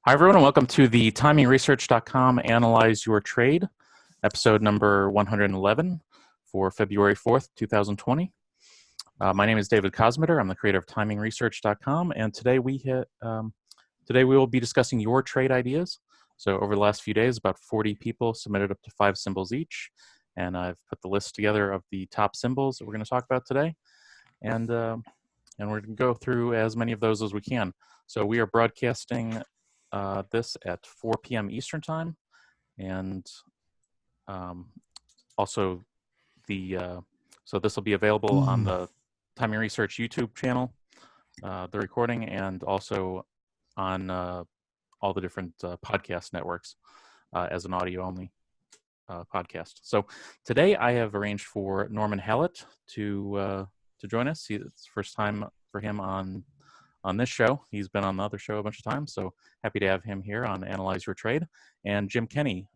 Hi, everyone, and welcome to the TimingResearch.com Analyze Your Trade, episode number 111 for February 4th, 2020. My name is David Kosmeter. I'm the creator of TimingResearch.com, and today we will be discussing your trade ideas. So over the last few days, about 40 people submitted up to 5 symbols each, and I've put the list together of the top symbols that we're going to talk about today, and we're going to go through as many of those as we can. So we are broadcasting this at 4 p.m. Eastern time, and also so this will be available on the Timing Research YouTube channel, the recording, and also on all the different podcast networks as an audio-only podcast. So today I have arranged for Norman Hallett to join us. It's the first time for him on this show. He's been on the other show a bunch of times, so happy to have him here on Analyze Your Trade. And Jim Kenney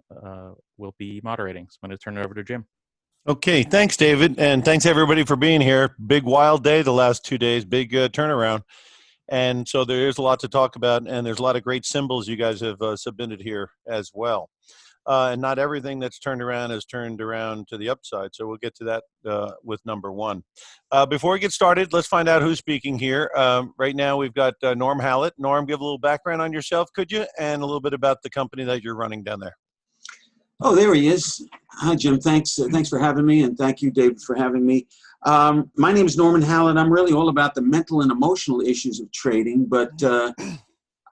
will be moderating, so I'm going to turn it over to Jim. Okay, thanks, David, and thanks everybody for being here. Big wild day the last 2 days, big turnaround. And so there is a lot to talk about, and there's a lot of great symbols you guys have submitted here as well. And not everything that's turned around is turned around to the upside, so we'll get to that with number one. Before we get started, let's find out who's speaking here. Right now we've got Norm Hallett. Norm, give a little background on yourself, could you? And a little bit about the company that you're running down there. Oh, there he is. Hi, Jim. Thanks for having me, and thank you, David, for having me. My name is Norman Hallett. I'm really all about the mental and emotional issues of trading, but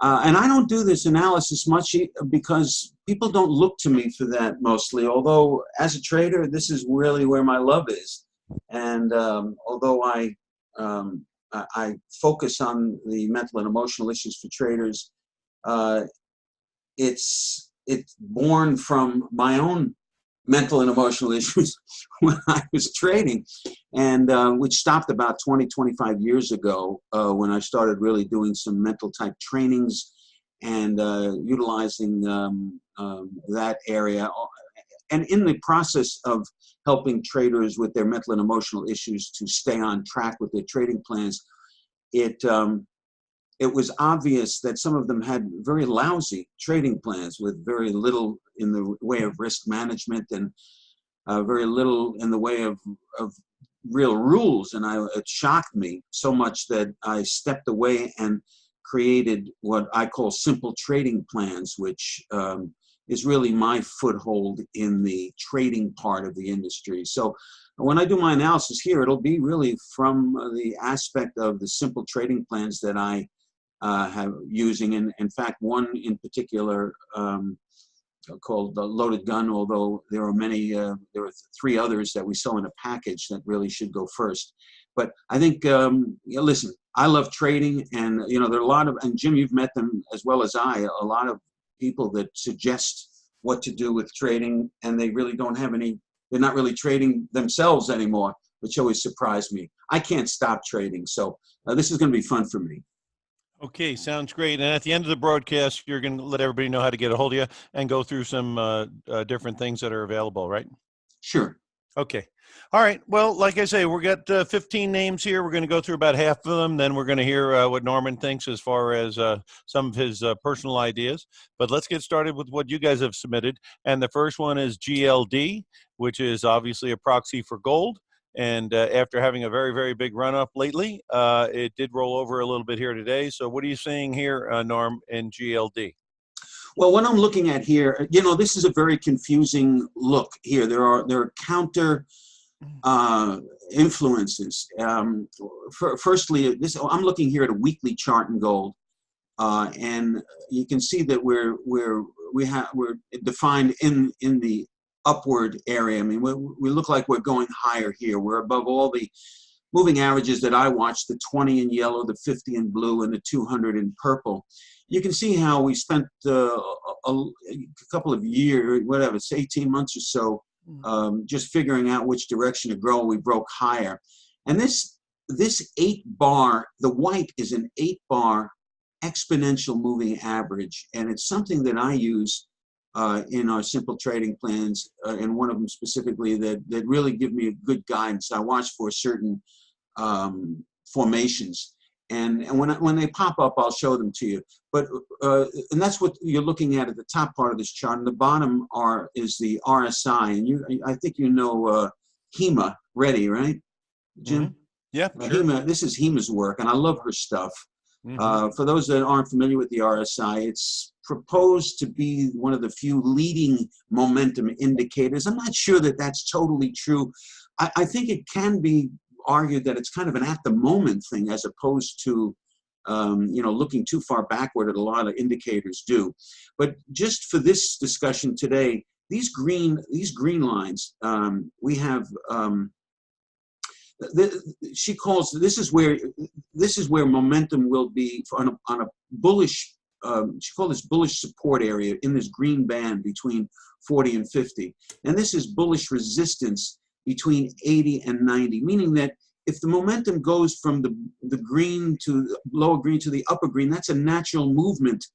and I don't do this analysis much because people don't look to me for that mostly, although as a trader, this is really where my love is. And although I focus on the mental and emotional issues for traders, it's born from my own mental and emotional issues when I was trading, and which stopped about 25 years ago when I started really doing some mental type trainings and utilizing that area. And in the process of helping traders with their mental and emotional issues to stay on track with their trading plans, it was obvious that some of them had very lousy trading plans with very little in the way of risk management and very little in the way of real rules. And it shocked me so much that I stepped away and created what I call simple trading plans, which is really my foothold in the trading part of the industry. So when I do my analysis here, it'll be really from the aspect of the simple trading plans that I have using, and in fact one in particular called the Loaded Gun, although there are many, there are 3 others that we sell in a package that really should go first. But I think, listen, I love trading, and there are a lot of, and Jim, you've met them as well as I, a lot of people that suggest what to do with trading, and they really don't have any, they're not really trading themselves anymore, which always surprised me. I can't stop trading, so this is going to be fun for me. Okay, sounds great. And at the end of the broadcast, you're going to let everybody know how to get a hold of you and go through some different things that are available, right? Sure. Okay. All right. Well, like I say, we got 15 names here. We're going to go through about half of them. Then we're going to hear what Norman thinks as far as some of his personal ideas. But let's get started with what you guys have submitted. And the first one is GLD, which is obviously a proxy for gold. And after having a very, very big run-up lately, it did roll over a little bit here today. So what are you seeing here, Norm, in GLD? Well, what I'm looking at here, this is a very confusing look here. There are counter influences. Firstly, I'm looking here at a weekly chart in gold, and you can see that we're defined in the upward area. I mean, we look like we're going higher here. We're above all the moving averages that I watched, the 20 in yellow, the 50 in blue, and the 200 in purple. You can see how we spent a couple of years, whatever, it's 18 months or so, just figuring out which direction to grow. We broke higher. And this 8-bar, the white is an 8-bar exponential moving average, and it's something that I use in our simple trading plans, and one of them specifically that really give me a good guidance. I watch for certain formations, And when they pop up, I'll show them to you. But and that's what you're looking at the top part of this chart. And the bottom is the RSI. And I think you know HEMA Ready, right, Jim? Mm-hmm. Yeah, sure. HEMA, this is HEMA's work, and I love her stuff. Mm-hmm. For those that aren't familiar with the RSI, it's proposed to be one of the few leading momentum indicators. I'm not sure that that's totally true. I think it can be argued that it's kind of an at-the-moment thing as opposed to looking too far backward that a lot of indicators do. But just for this discussion today, these green lines, we have. She calls this is where momentum will be on a bullish. She called this bullish support area in this green band between 40 and 50, and this is bullish resistance between 80 and 90, meaning that if the momentum goes from the green to the lower green to the upper green, that's a natural movement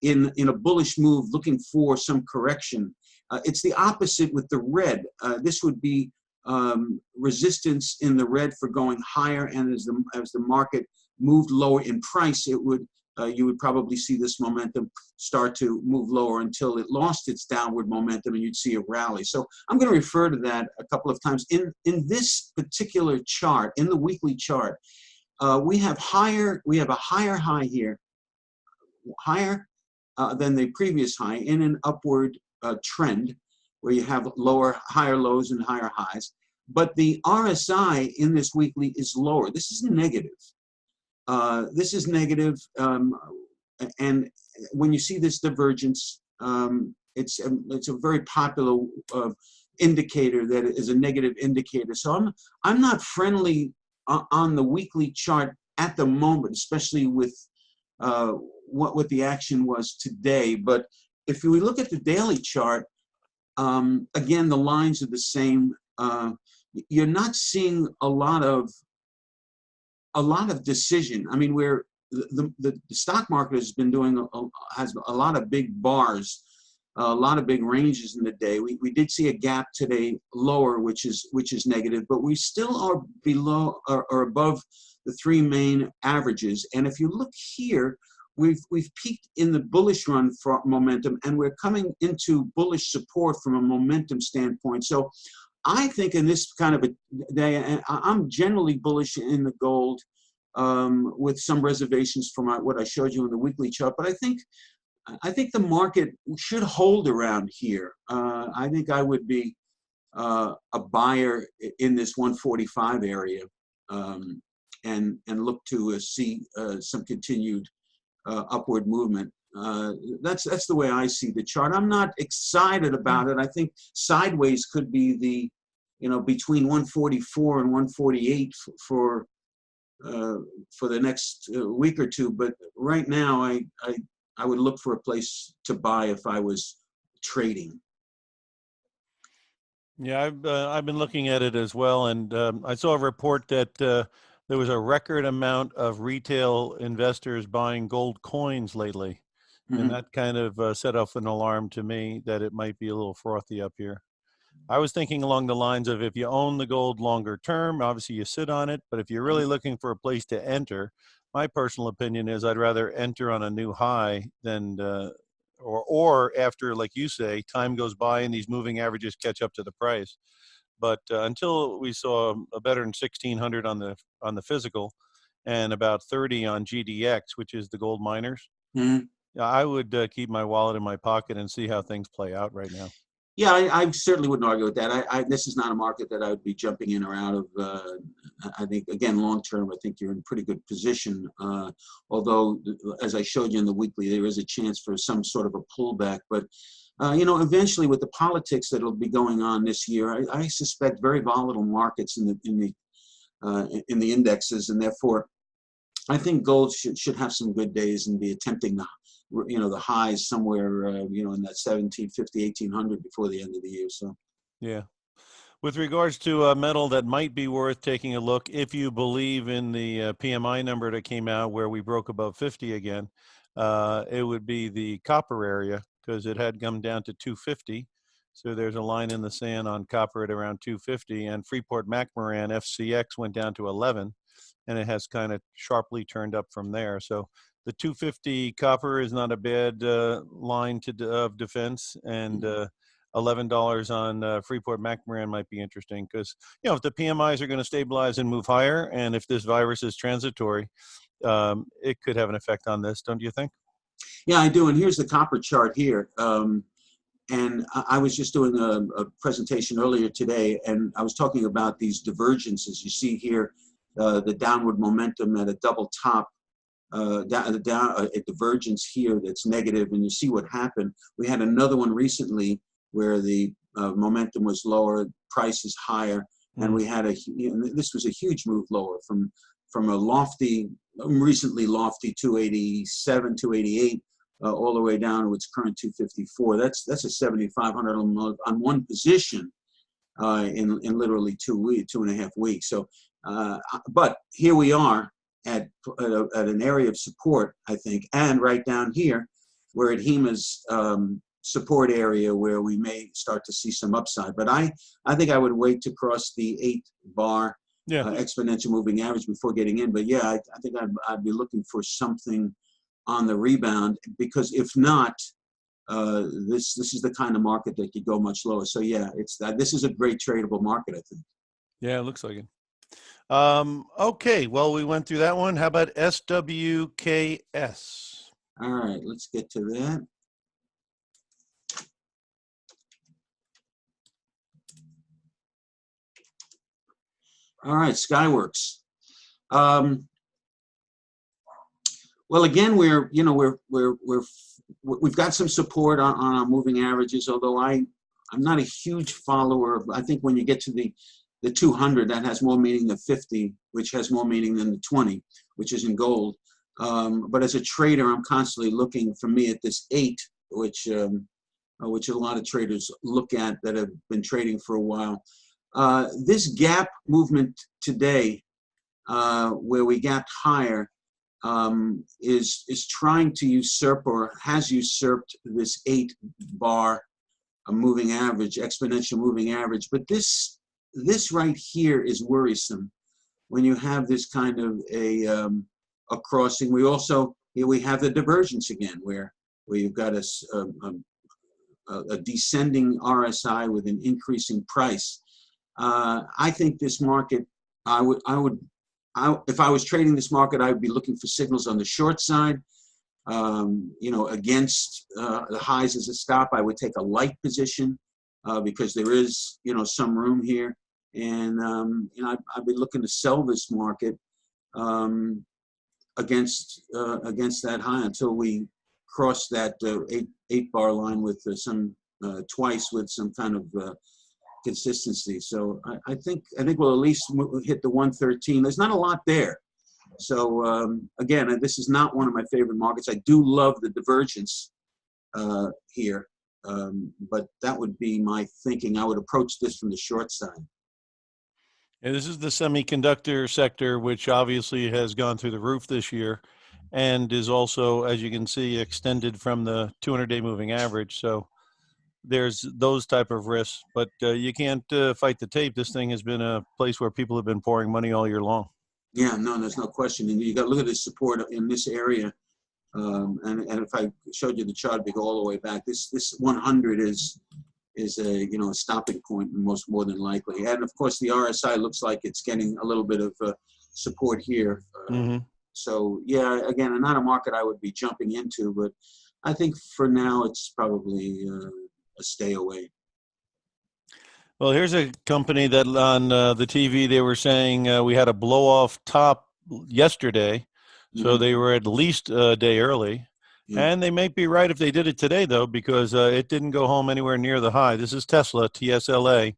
in a bullish move looking for some correction. It's the opposite with the red. This would be resistance in the red for going higher, and as the market moved lower in price, you would probably see this momentum start to move lower until it lost its downward momentum, and you'd see a rally. So I'm going to refer to that a couple of times. In this particular chart, in the weekly chart, we have a higher high here, higher than the previous high in an upward trend, where you have higher lows and higher highs. But the RSI in this weekly is lower. This is negative. This is negative. And when you see this divergence, it's a very popular indicator that is a negative indicator. So I'm not friendly on the weekly chart at the moment, especially with what the action was today. But if we look at the daily chart, again, the lines are the same. You're not seeing a lot of decision. I mean, where the stock market has been doing has a lot of big bars, a lot of big ranges in the day. We did see a gap today lower, which is negative, but we still are below or above the three main averages. And if you look here, we've peaked in the bullish run for momentum, and we're coming into bullish support from a momentum standpoint. So I think in this kind of a day, I'm generally bullish in the gold, with some reservations from what I showed you in the weekly chart. But I think the market should hold around here. I think I would be a buyer in this 145 area, and look to see some continued upward movement. That's the way I see the chart. I'm not excited about it. I think sideways could be between 144 and 148 for the next week or two. But right now, I would look for a place to buy if I was trading. Yeah, I've been looking at it as well, and I saw a report that there was a record amount of retail investors buying gold coins lately, Mm-hmm. and that kind of set off an alarm to me that it might be a little frothy up here. I was thinking along the lines of, if you own the gold longer term, obviously you sit on it, but if you're really looking for a place to enter, my personal opinion is I'd rather enter on a new high than or after, like you say, time goes by and these moving averages catch up to the price. But until we saw a better than 1,600 on the physical and about 30 on GDX, which is the gold miners, Mm-hmm. I would keep my wallet in my pocket and see how things play out right now. Yeah, I certainly wouldn't argue with that. This is not a market that I would be jumping in or out of. I think, again, long term, I think you're in pretty good position. Although, as I showed you in the weekly, there is a chance for some sort of a pullback. But, eventually with the politics that will be going on this year, I suspect very volatile markets in the indexes, and therefore, I think gold should have some good days and be attempting the highs somewhere, in that 1,750, 1,800 before the end of the year. So, yeah. With regards to a metal that might be worth taking a look, if you believe in the PMI number that came out where we broke above 50 again, it would be the copper area, because it had come down to 250. So there's a line in the sand on copper at around 250, and Freeport-McMoRan FCX went down to 11. and it has kind of sharply turned up from there. So the 250 copper is not a bad line of defense, and $11 on Freeport McMoran might be interesting because, if the PMIs are going to stabilize and move higher, and if this virus is transitory, it could have an effect on this, don't you think? Yeah, I do. And here's the copper chart here. And I was just doing a presentation earlier today, and I was talking about these divergences. You see here the downward momentum at a double top, a divergence here that's negative, and you see what happened. We had another one recently where the momentum was lower, price is higher, and we had this was a huge move lower from a lofty, recently lofty 287, 288. All the way down to its current 254. That's a 7,500 on one position in literally 2.5 weeks. So, but here we are at an area of support, I think, and right down here, we're at HEMA's support area where we may start to see some upside. But I think I would wait to cross the 8-bar exponential moving average before getting in. But yeah, I think I'd be looking for something on the rebound, because if not, this is the kind of market that could go much lower. So yeah, this is a great tradable market, I think. Yeah, it looks like it. Okay, well, we went through that one. How about SWKS? All right, let's get to that. All right, Skyworks. Well, again, we've got some support on our moving averages. Although I'm not a huge follower of. I think when you get to the 200, that has more meaning than 50, which has more meaning than the 20, which is in gold. But as a trader, I'm constantly looking, for me, at this 8, which a lot of traders look at that have been trading for a while. This gap movement today, where we gapped higher, is trying to usurp, or has usurped, this 8-bar moving average, exponential moving average. But this right here is worrisome when you have this kind of a crossing. We also, here we have the divergence again, where you've got a descending RSI with an increasing price. I think this market, if I was trading this market, I would be looking for signals on the short side. Against the highs as a stop, I would take a light position because there is, some room here, and I'd be looking to sell this market against that high until we cross that 8-bar line with twice with some kind of consistency. So I think we'll at least hit the 113. There's not a lot there. So again, this is not one of my favorite markets. I do love the divergence here, but that would be my thinking. I would approach this from the short side. And this is the semiconductor sector, which obviously has gone through the roof this year, and is also, as you can see, extended from the 200-day moving average. So there's those type of risks, but you can't fight the tape. This thing has been a place where people have been pouring money all year long. Yeah, no, there's no question. And you got to look at the support in this area. And if I showed you the chart, we go all the way back. This 100 is a stopping point more than likely. And of course, the RSI looks like it's getting a little bit of support here. So yeah, again, not a market I would be jumping into, but I think for now it's probably a stay away. Well, here's a company that on the TV, they were saying we had a blow off top yesterday. So they were at least a day early. And they may be right if they did it today, though, because it didn't go home anywhere near the high. This is Tesla, TSLA.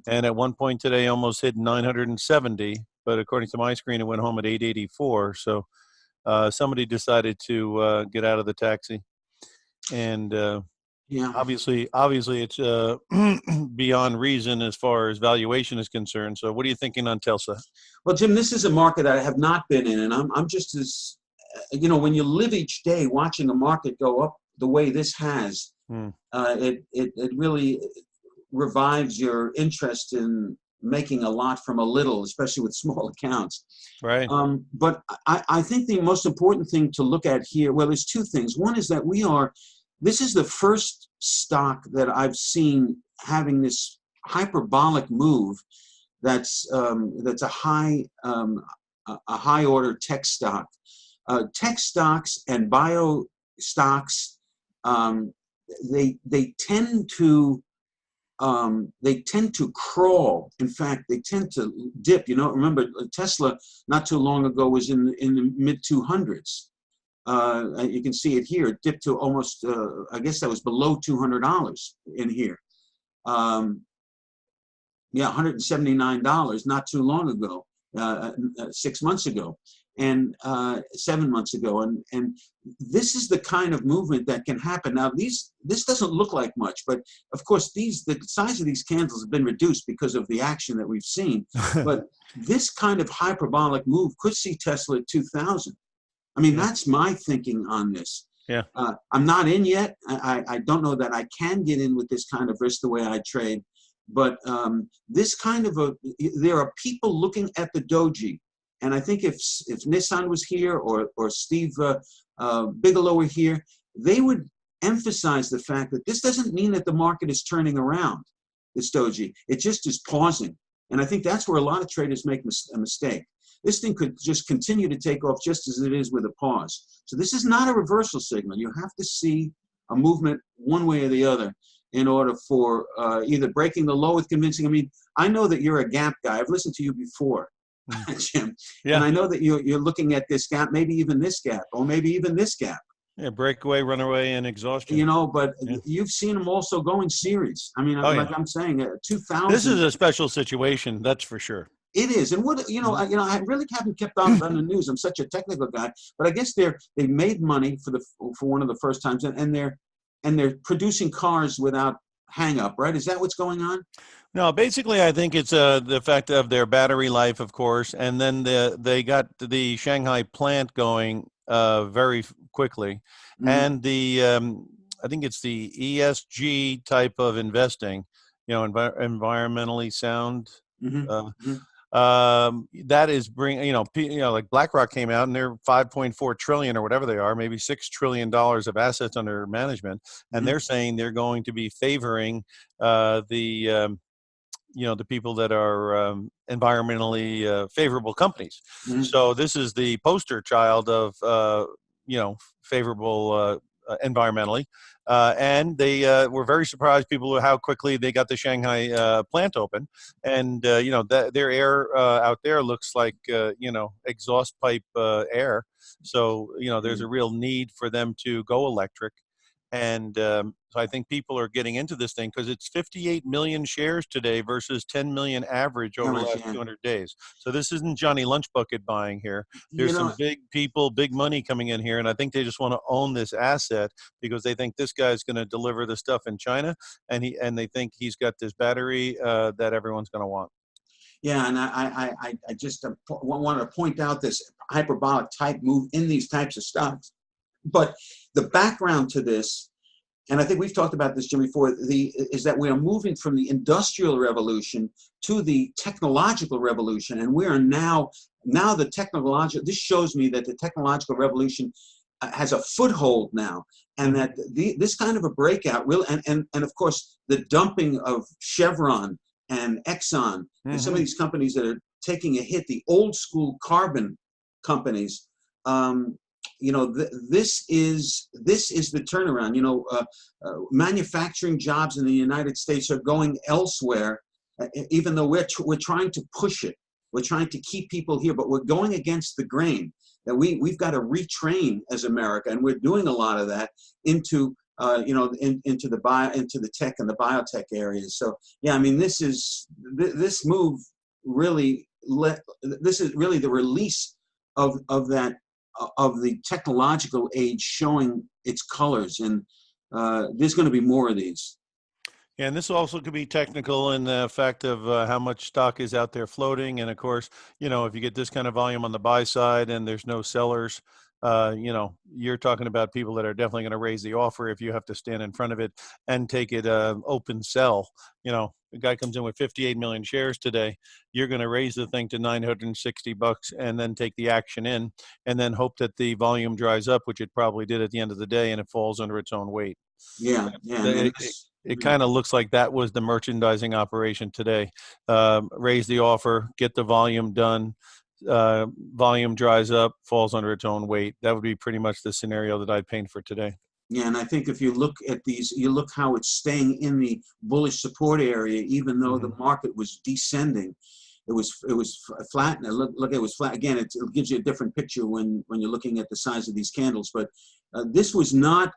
And at one point today, almost hit 970. But according to my screen, it went home at 884. So somebody decided to get out of the taxi. And obviously it's beyond reason as far as valuation is concerned. So what are you thinking on Tesla? Well, Jim, this is a market that I have not been in, and I'm just as, when you live each day watching a market go up the way this has, it really revives your interest in making a lot from a little, especially with small accounts. Right. But I think the most important thing to look at here, well, there's two things. One is that this is the first stock that I've seen having this hyperbolic move. That's a high order tech stock. Tech stocks and bio stocks, they tend to crawl. In fact, they tend to dip. Remember Tesla not too long ago was in the mid 200s. You can see it here. It dipped to almost, I guess that was below $200 in here. $179 not too long ago, 6 months ago, and 7 months ago, and this is the kind of movement that can happen. Now, this doesn't look like much, but of course, the size of these candles have been reduced because of the action that we've seen. But this kind of hyperbolic move could see Tesla at 2,000. I mean, that's my thinking on this. Yeah. I'm not in yet. I don't know that I can get in with this kind of risk the way I trade. But this kind of there are people looking at the doji, and I think if Nissan was here or Steve Bigelow were here, they would emphasize the fact that this doesn't mean that the market is turning around, this doji. It just is pausing, and I think that's where a lot of traders make a mistake. This thing could just continue to take off just as it is with a pause. So this is not a reversal signal. You have to see a movement one way or the other in order for either breaking the low with convincing. I mean, I know that you're a gap guy. I've listened to you before, Jim. Yeah. And I know that you're looking at this gap, maybe even this gap, or maybe even this gap. Yeah, breakaway, runaway, and exhaustion. But you've seen them also go in series. I mean, I'm saying, 2,000. This is a special situation, that's for sure. It is, and I really haven't kept on the news. I'm such a technical guy, but I guess they made money for one of the first times, and they're producing cars without hang up, right? Is that what's going on? No, basically, I think it's the fact of their battery life, of course, and then they got the Shanghai plant going very quickly, and I think it's the ESG type of investing, environmentally sound. That is bringing, like BlackRock came out and they're 5.4 trillion or whatever they are, maybe $6 trillion of assets under management. And they're saying they're going to be favoring the people that are environmentally favorable companies. So this is the poster child of, favorable environmentally. And they were very surprised, people, how quickly they got the Shanghai plant open. And, their air out there looks like, exhaust pipe air. So, there's a real need for them to go electric. And so I think people are getting into this thing because it's 58 million shares today versus 10 million average over the last 200 days. So this isn't Johnny Lunch Bucket buying here. There's some big people, big money coming in here. And I think they just want to own this asset because they think this guy's going to deliver the stuff in China. And they think he's got this battery that everyone's going to want. Yeah, and I just wanted to point out this hyperbolic type move in these types of stocks. But the background to this, and I think we've talked about this, Jim, before, is that we are moving from the industrial revolution to the technological revolution. And we are now the technological, this shows me that the technological revolution has a foothold now. And that this kind of a breakout will, and of course, the dumping of Chevron and Exxon and some of these companies that are taking a hit, the old school carbon companies, this is the turnaround. Manufacturing jobs in the United States are going elsewhere, even though we're trying to push it. We're trying to keep people here, but we're going against the grain. That we've got to retrain as America, and we're doing a lot of that into into the tech and the biotech areas. So yeah, I mean, this move really this is really the release of the technological age showing its colors, and there's going to be more of these. Yeah, and this also could be technical in the fact of how much stock is out there floating. And of course, if you get this kind of volume on the buy side and there's no sellers, you're talking about people that are definitely going to raise the offer if you have to stand in front of it and take it open sell. The guy comes in with 58 million shares today. You're going to raise the thing to $960 and then take the action in and then hope that the volume dries up, which it probably did at the end of the day, and it falls under its own weight. Yeah. It kind of looks like that was the merchandising operation today. Raise the offer, get the volume done. Volume dries up, falls under its own weight. That would be pretty much the scenario that I'd paint for today. Yeah, and I think if you look at these, you look how it's staying in the bullish support area, even though the market was descending. It was flat. And look, it was flat again. It gives you a different picture when you're looking at the size of these candles. But this was not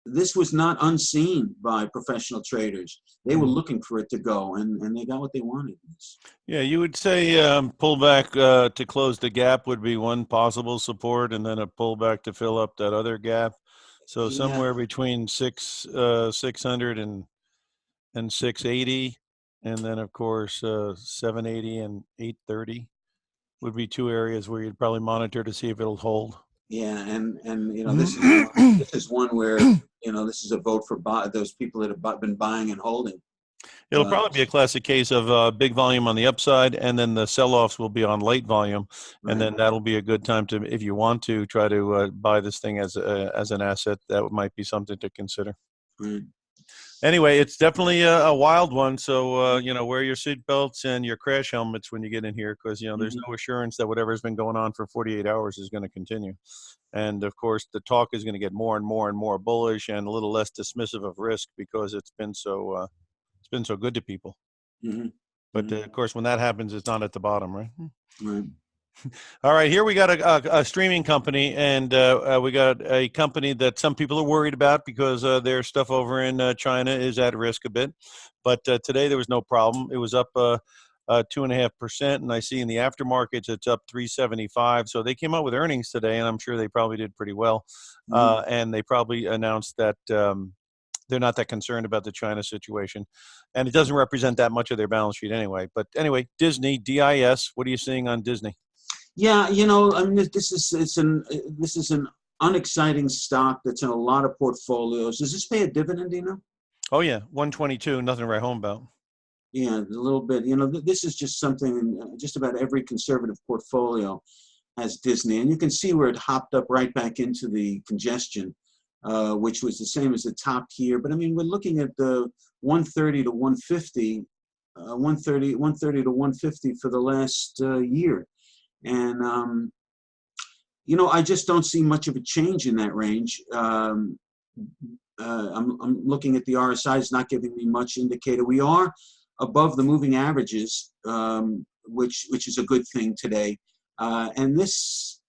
unseen by professional traders. They were looking for it to go, and they got what they wanted. Yeah, you would say pullback to close the gap would be one possible support, and then a pullback to fill up that other gap. So somewhere between 600 and 680, and then of course 780 and 830 would be two areas where you'd probably monitor to see if it'll hold. Yeah, and this is one where this is a vote for those people that have been buying and holding. It'll probably be a classic case of big volume on the upside, and then the sell-offs will be on late volume, and then that'll be a good time to, if you want to, try to buy this thing as an asset. That might be something to consider. Right. Anyway, it's definitely a wild one. So wear your seatbelts and your crash helmets when you get in here, because there's no assurance that whatever's been going on for 48 hours is going to continue. And of course, the talk is going to get more and more and more bullish and a little less dismissive of risk because it's been so good to people. But of course, when that happens, it's not at the bottom, right? Right. All right, here we got a streaming company, and we got a company that some people are worried about because their stuff over in China is at risk a bit. But today there was no problem. It was up 2.5%, and I see in the aftermarkets it's up 375. So they came out with earnings today, and I'm sure they probably did pretty well. And they probably announced that they're not that concerned about the China situation, and it doesn't represent that much of their balance sheet anyway. But anyway, Disney, DIS. What are you seeing on Disney? Yeah, I mean, this is an unexciting stock that's in a lot of portfolios. Does this pay a dividend? Oh yeah, 122. Nothing to write home about. Yeah, a little bit. This is just something. Just about every conservative portfolio has Disney, and you can see where it hopped up right back into the congestion, which was the same as the top here. But I mean, we're looking at the 130 to 150, 130 to 150 for the last year. And, I just don't see much of a change in that range. I'm looking at the RSI, it's not giving me much indicator. We are above the moving averages, which is a good thing today. And this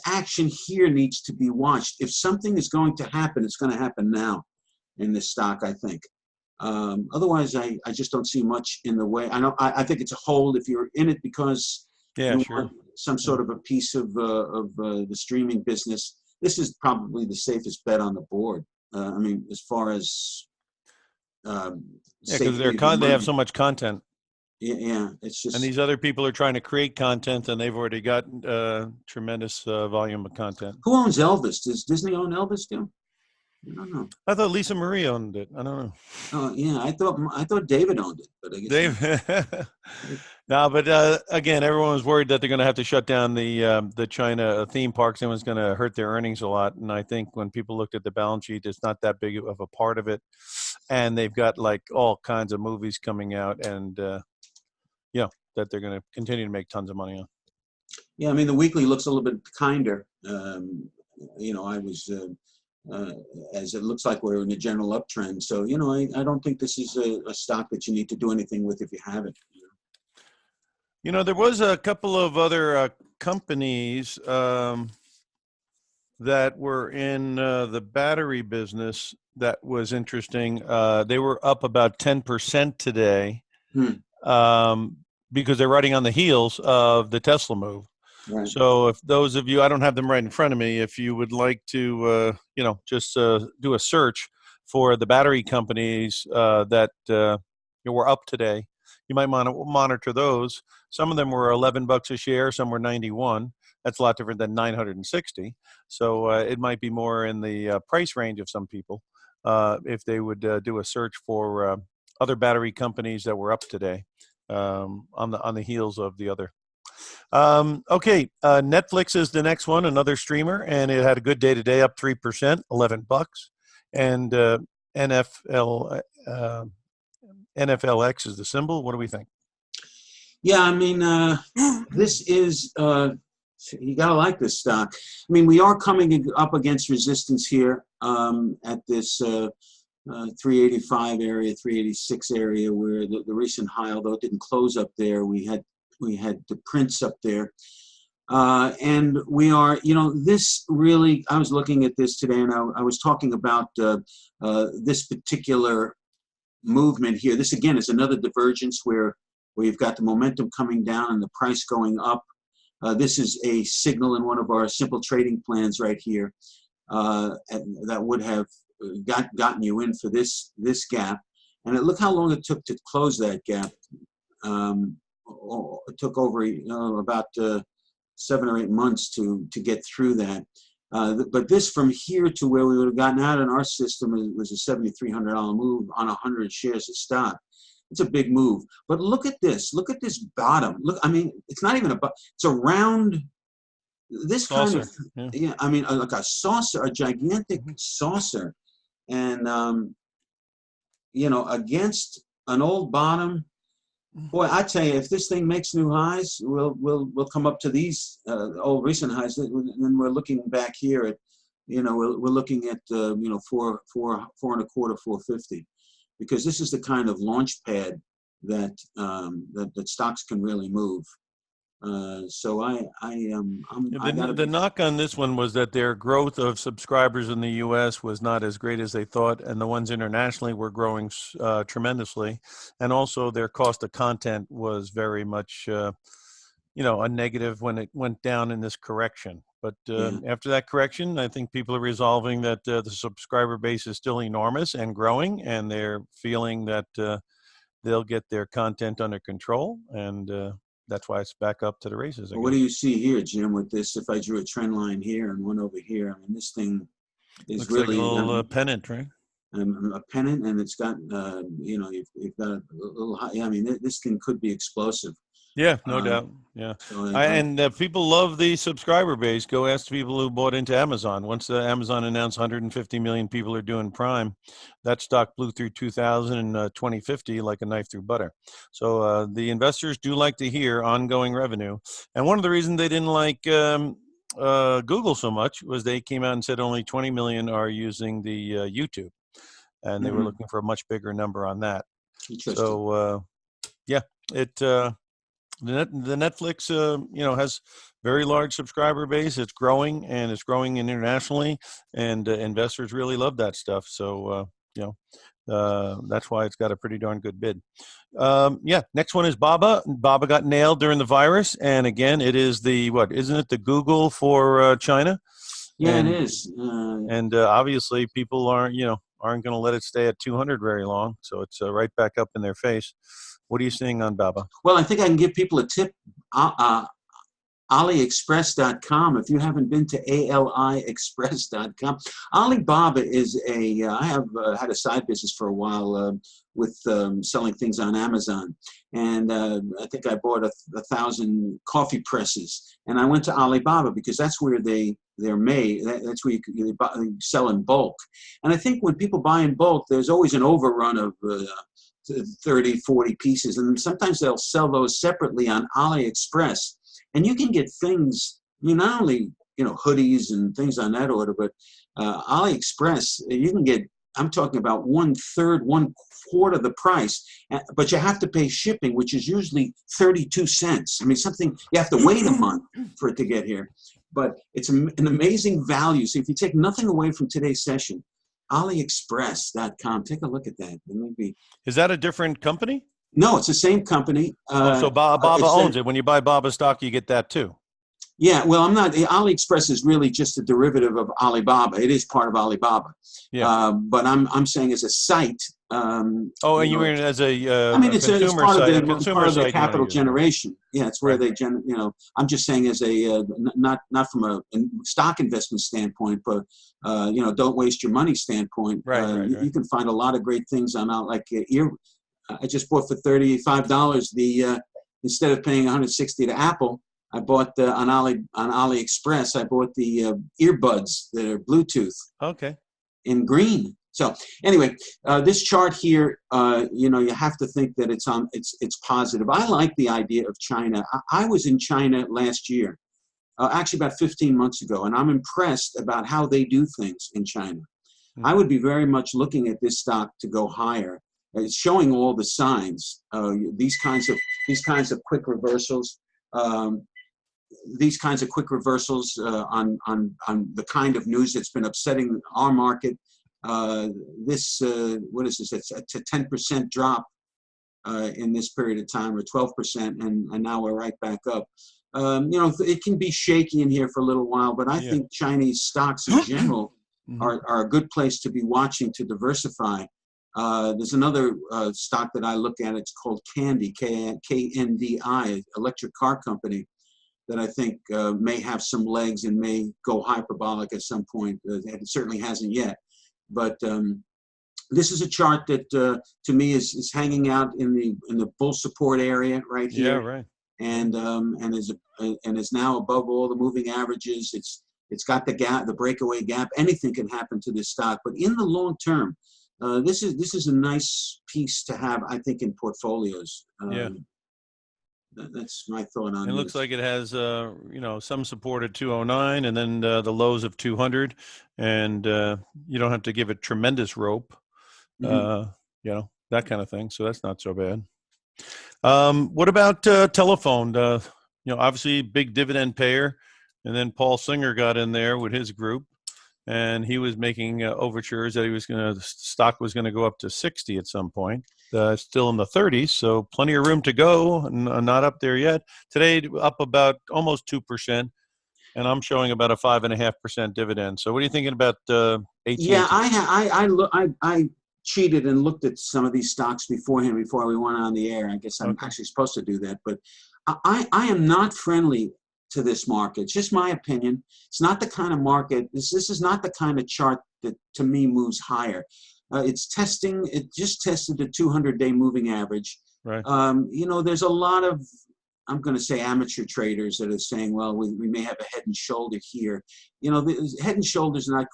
action here needs to be watched. If something is going to happen, it's going to happen now in this stock, I think. Otherwise, I just don't see much in the way. I think it's a hold if you're in it because want some sort of a piece of the streaming business. This is probably the safest bet on the board. I mean, as far as because they have so much content. Yeah, it's just. And these other people are trying to create content, and they've already got tremendous volume of content. Who owns Elvis? Does Disney own Elvis too? I don't know. I thought Lisa Marie owned it. I don't know. Oh yeah, I thought David owned it, but I guess Dave. No, but again, everyone was worried that they're going to have to shut down the China theme parks, and it was going to hurt their earnings a lot. And I think when people looked at the balance sheet, it's not that big of a part of it. And they've got like all kinds of movies coming out, and that they're going to continue to make tons of money on. Yeah, I mean the weekly looks a little bit kinder. I was. As it looks like we're in a general uptrend. So, I don't think this is a stock that you need to do anything with if you have it. There was a couple of other companies that were in the battery business that was interesting. They were up about 10% today because they're riding on the heels of the Tesla move. Right. So if those of you, I don't have them right in front of me, if you would like to, just do a search for the battery companies that were up today, you might monitor those. Some of them were $11 a share, some were 91, That's a lot different than 960. So it might be more in the price range of some people if they would do a search for other battery companies that were up today on the heels of the other. Okay, Netflix is the next one, another streamer, and it had a good day today, up 3%, $11. And NFLX is the symbol. What do we think? Yeah, I mean, this is, you got to like this stock. I mean, we are coming up against resistance here at this 385 area, 386 area, where the recent high, although it didn't close up there, we had the prints up there. And we are, this really, I was looking at this today, and I was talking about this particular movement here. This, again, is another divergence where you've got the momentum coming down and the price going up. This is a signal in one of our simple trading plans right here that would have gotten you in for this gap. And look how long it took to close that gap. It took over about 7 or 8 months to get through that. But this from here to where we would have gotten out in our system was a $7,300 move on 100 shares of stock. It's a big move. But look at this. Look at this bottom. Look, I mean, it's not even it's a round. This saucer. Kind of, yeah. I mean, like a saucer, a gigantic saucer, and against an old bottom. Boy, I tell you, if this thing makes new highs, we'll come up to these old recent highs, and then we're looking back here at, we're looking at 4.25, 450, because this is the kind of launch pad that stocks can really move. So the knock on this one was that their growth of subscribers in the U.S. was not as great as they thought, and the ones internationally were growing tremendously, and also their cost of content was very much, a negative when it went down in this correction. But after that correction, I think people are resolving that the subscriber base is still enormous and growing, and they're feeling that they'll get their content under control, and that's why it's back up to the races again. What do you see here, Jim, with this? If I drew a trend line here and one over here, I mean, this thing is looks really like a little pennant, right? A pennant, and it's got, you've got a little high. I mean, this thing could be explosive. Yeah, no doubt. Yeah. So, and people love the subscriber base. Go ask people who bought into Amazon. Once Amazon announced 150 million people are doing Prime, that stock blew through 2,000 and 2050 like a knife through butter. So the investors do like to hear ongoing revenue. And one of the reasons they didn't like Google so much was they came out and said only 20 million are using the YouTube. And they were looking for a much bigger number on that. So, the Netflix, has very large subscriber base. It's growing, and it's growing internationally, and investors really love that stuff. So, that's why it's got a pretty darn good bid. Next one is Baba. Baba got nailed during the virus, and again, it is isn't it the Google for China? Yeah, it is. And obviously, people aren't going to let it stay at 200 very long. So it's right back up in their face. What are you seeing on Baba? Well, I think I can give people a tip. AliExpress.com. If you haven't been to AliExpress.com, Alibaba is I have had a side business for a while with selling things on Amazon. And I think I bought 1,000 coffee presses. And I went to Alibaba because that's where they're made. That's where you sell in bulk. And I think when people buy in bulk, there's always an overrun of 30, 40 pieces. And sometimes they'll sell those separately on AliExpress. And you can get things, not only, hoodies and things on that order, but AliExpress, you can get, I'm talking about 1/3, 1/4 the price, but you have to pay shipping, which is usually 32 cents. I mean, you have to wait a month for it to get here. But it's an amazing value. So if you take nothing away from today's session, AliExpress.com. Take a look at that. Is that a different company? No, it's the same company. So Baba owns it. When you buy Baba stock, you get that too. Yeah, well, I'm not. AliExpress is really just a derivative of Alibaba. It is part of Alibaba. Yeah. But I'm saying as a site, Oh, and you mean as a I mean, it's consumer part of site, a the consumer site you want to capital use. generation. Yeah, it's where Right. they I'm just saying as a not from a stock investment standpoint, but don't waste your money standpoint. Right. You can find a lot of great things on like ear. I just bought for $35 the instead of paying $160 to Apple. I bought on AliExpress. I bought the earbuds that are Bluetooth. Okay. In green. So anyway, this chart here, you have to think that it's positive. I like the idea of China. I was in China last year, actually about 15 months ago, and I'm impressed about how they do things in China. I would be very much looking at this stock to go higher. It's showing all the signs. These kinds of quick reversals. These kinds of quick reversals on the kind of news that's been upsetting our market. What is this? It's a 10% drop in this period of time, or 12%, and now we're right back up. It can be shaky in here for a little while, but I think Chinese stocks in general are a good place to be watching to diversify. There's another stock that I look at. It's called Kenney, KNDI, electric car company, that I think may have some legs and may go hyperbolic at some point. It certainly hasn't yet. But this is a chart that, to me, is hanging out in the bull support area right here. Yeah, right. And is now above all the moving averages. It's got the gap, the breakaway gap. Anything can happen to this stock, but in the long term, this is a nice piece to have, I think, in portfolios. That's my thought on it. It looks like it has, some support at 209, and then the lows of 200, and you don't have to give it tremendous rope, that kind of thing. So that's not so bad. What about telephone? Obviously big dividend payer, and then Paul Singer got in there with his group, and he was making overtures that the stock was going to go up to 60 at some point. Still in the 30s, so plenty of room to go, and not up there yet. Today, up about almost 2%, and I'm showing about a 5.5% dividend. So what are you thinking about AT&T? Yeah, I cheated and looked at some of these stocks beforehand before we went on the air. I guess I'm actually supposed to do that, but I am not friendly to this market. It's just my opinion. It's not the kind of market. This is not the kind of chart that, to me, moves higher. It just tested the 200-day moving average. Right. There's a lot of, I'm going to say, amateur traders that are saying, well, we may have a head and shoulder here. The head and shoulders not,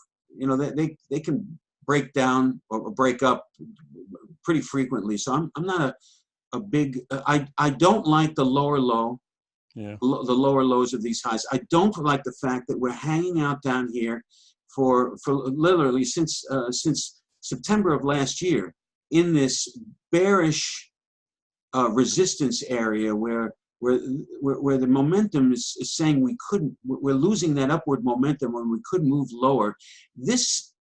they can break down or break up pretty frequently. So I'm not a big, I don't like the lower low. Yeah. The lower lows of these highs. I don't like the fact that we're hanging out down here for literally since September of last year in this bearish resistance area where the momentum is saying we're losing that upward momentum when we could move lower. This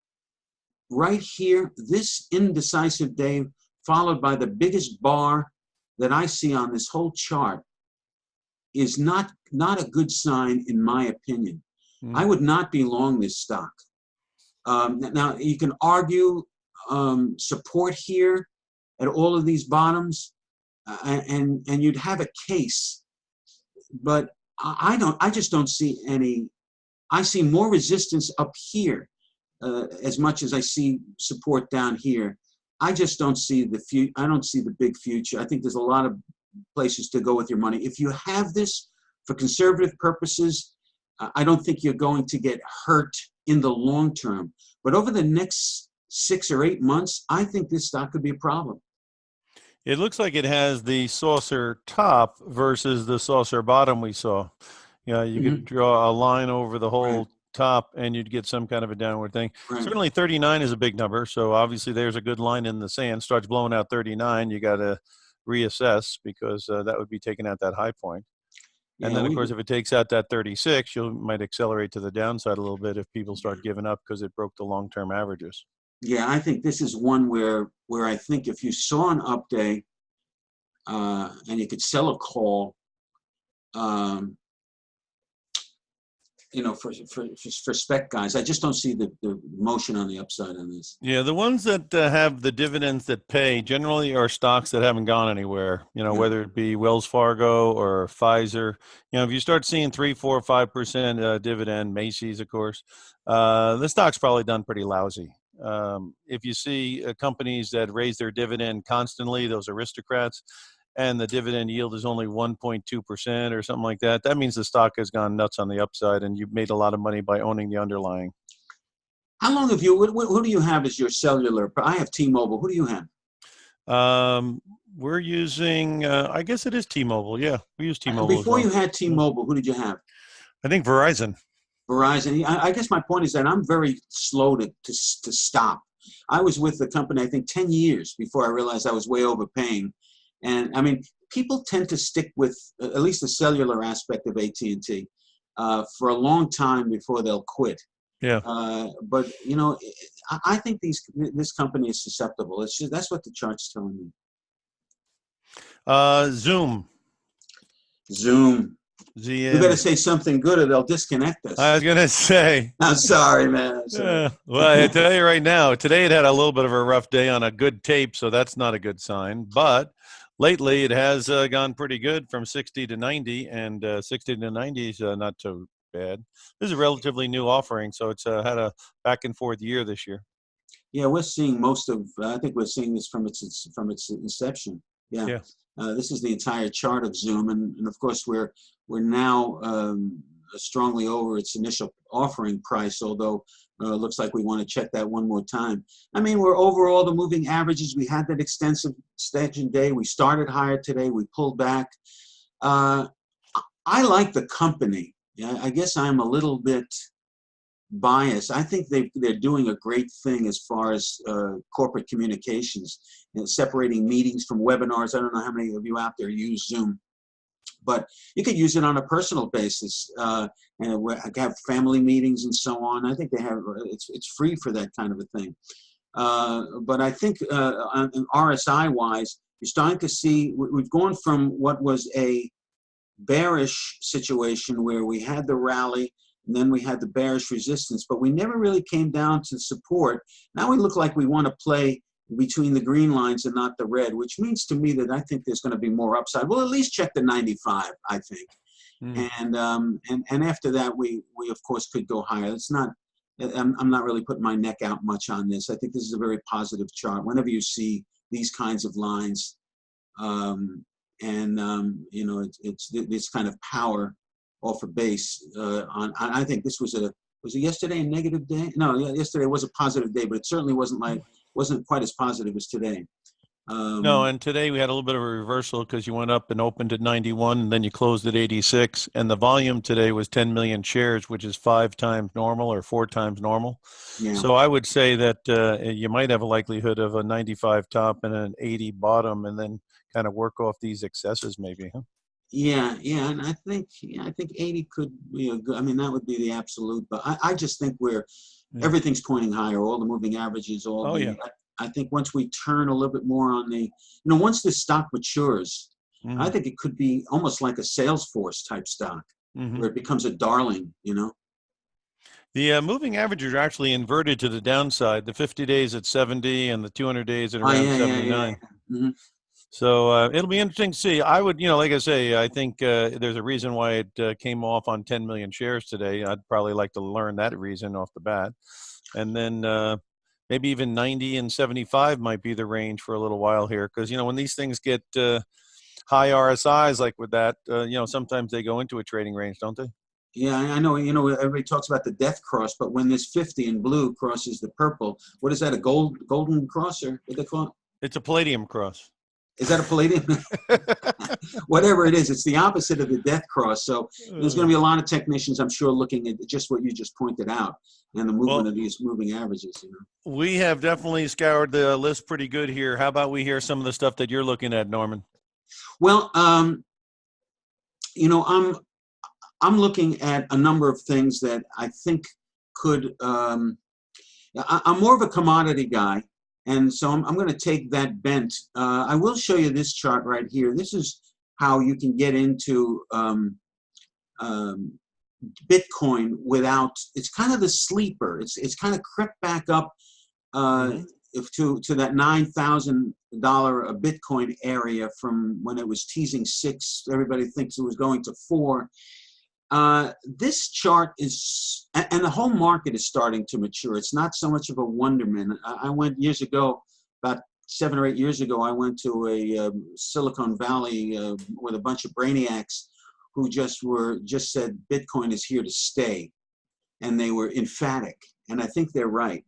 right here, this indecisive day, followed by the biggest bar that I see on this whole chart, is not a good sign, in my opinion. I would not be long this stock. Now, you can argue support here at all of these bottoms, and you'd have a case, but I just don't see any. I see more resistance up here as much as I see support down here. I just don't see I don't see the big future. I think there's a lot of places to go with your money. If you have this for conservative purposes, I don't think you're going to get hurt in the long term. But over the next 6 or 8 months, I think this stock could be a problem. It looks like it has the saucer top versus the saucer bottom we saw. You could draw a line over the whole top, and you'd get some kind of a downward thing. Right. Certainly 39 is a big number, so obviously there's a good line in the sand. Starts blowing out 39, you got to reassess, because that would be taking out that high point. And then, of course, if it takes out that 36, you might accelerate to the downside a little bit if people start giving up because it broke the long-term averages. Yeah, I think this is one where I think if you saw an up day and you could sell a call, for spec guys. I just don't see the motion on the upside on this. Yeah, the ones that have the dividends that pay generally are stocks that haven't gone anywhere, whether it be Wells Fargo or Pfizer. If you start seeing 3, 4, 5% dividend, Macy's, of course, the stock's probably done pretty lousy. If you see companies that raise their dividend constantly, those aristocrats, and the dividend yield is only 1.2% or something like that, that means the stock has gone nuts on the upside and you've made a lot of money by owning the underlying. How long have you, who do you have as your cellular? I have T-Mobile. Who do you have? We're using, I guess it is T-Mobile. Yeah, we use T-Mobile. Before you had T-Mobile, who did you have? I think Verizon. Verizon. I guess my point is that I'm very slow to stop. I was with the company, I think, 10 years before I realized I was way overpaying. And I mean, people tend to stick with at least the cellular aspect of AT&T for a long time before they'll quit. Yeah. But I think this company is susceptible. That's what the chart's telling me. Zoom. ZM. We better say something good or they'll disconnect us. I was going to say. I'm sorry, man. Well, I tell you right now, today it had a little bit of a rough day on a good tape, so that's not a good sign. But lately it has gone pretty good from 60 to 90, and 60 to 90 is not so bad. This is a relatively new offering, so it's had a back and forth year this year. Yeah, we're seeing I think we're seeing this from its inception. Yeah. This is the entire chart of Zoom, and of course we're now strongly over its initial offering price, although looks like we want to check that one more time. I mean, we're over all the moving averages. We had that extensive staging day. We started higher today. We pulled back. I like the company. I guess I'm a little bit biased. I think they're doing a great thing as far as corporate communications, separating meetings from webinars. I don't know how many of you out there use Zoom, but you could use it on a personal basis and have family meetings and so on. I think it's free for that kind of a thing. But I think RSI wise, you're starting to see we've gone from what was a bearish situation where we had the rally and then we had the bearish resistance, but we never really came down to support. Now we look like we want to play between the green lines and not the red, which means to me that I think there's going to be more upside. We'll at least check the 95, I think. And after that, we of course could go higher. It's not, I'm not really putting my neck out much on this. I think this is a very positive chart. Whenever you see these kinds of lines, it's this kind of power off a base. I think this was it yesterday a negative day? No, yesterday was a positive day, but it certainly wasn't quite as positive as today. No, and today we had a little bit of a reversal because you went up and opened at 91, and then you closed at 86, and the volume today was 10 million shares, which is 5 times normal or 4 times normal. Yeah. So I would say that you might have a likelihood of a 95 top and an 80 bottom, and then kind of work off these excesses maybe, huh? Yeah, and I think 80 could be a good. I mean, that would be the absolute. But I just think everything's pointing higher. All the moving averages, I think once we turn a little bit more on once this stock matures, I think it could be almost like a Salesforce type stock, where it becomes a darling. The moving averages are actually inverted to the downside. The 50 days at 70 and the 200 days at around 79. Yeah. So it'll be interesting to see. I would, like I say, I think there's a reason why it came off on 10 million shares today. I'd probably like to learn that reason off the bat. And then maybe even 90 and 75 might be the range for a little while here. Because, when these things get high RSIs like with that, sometimes they go into a trading range, don't they? Yeah, I know. Everybody talks about the death cross, but when this 50 in blue crosses the purple, what is that, a golden cross or what they call it? It's a palladium cross. Is that a palladium? Whatever it is, it's the opposite of the death cross. So there's going to be a lot of technicians, I'm sure, looking at just what you just pointed out and the movement of these moving averages. We have definitely scoured the list pretty good here. How about we hear some of the stuff that you're looking at, Norman? Well, I'm looking at a number of things that I think could. I'm more of a commodity guy. And so I'm going to take that bent. I will show you this chart right here. This is how you can get into Bitcoin without, it's kind of the sleeper. It's kind of crept back up to that $9,000 a Bitcoin area from when it was teasing 6. Everybody thinks it was going to 4. This chart is, and the whole market is starting to mature. It's not so much of a wonderment. I went years ago, about 7 or 8 years ago, I went to a Silicon Valley with a bunch of brainiacs who just said Bitcoin is here to stay, and they were emphatic, and I think they're right.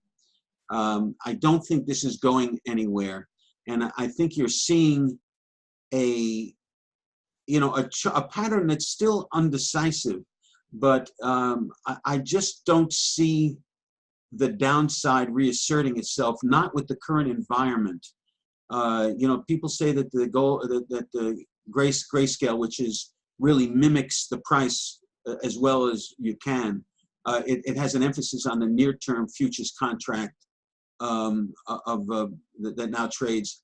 I don't think this is going anywhere, and I think you're seeing a pattern that's still undecisive, but I just don't see the downside reasserting itself, not with the current environment. People say that the grayscale, which is really mimics the price as well as you can, it has an emphasis on the near-term futures contract that now trades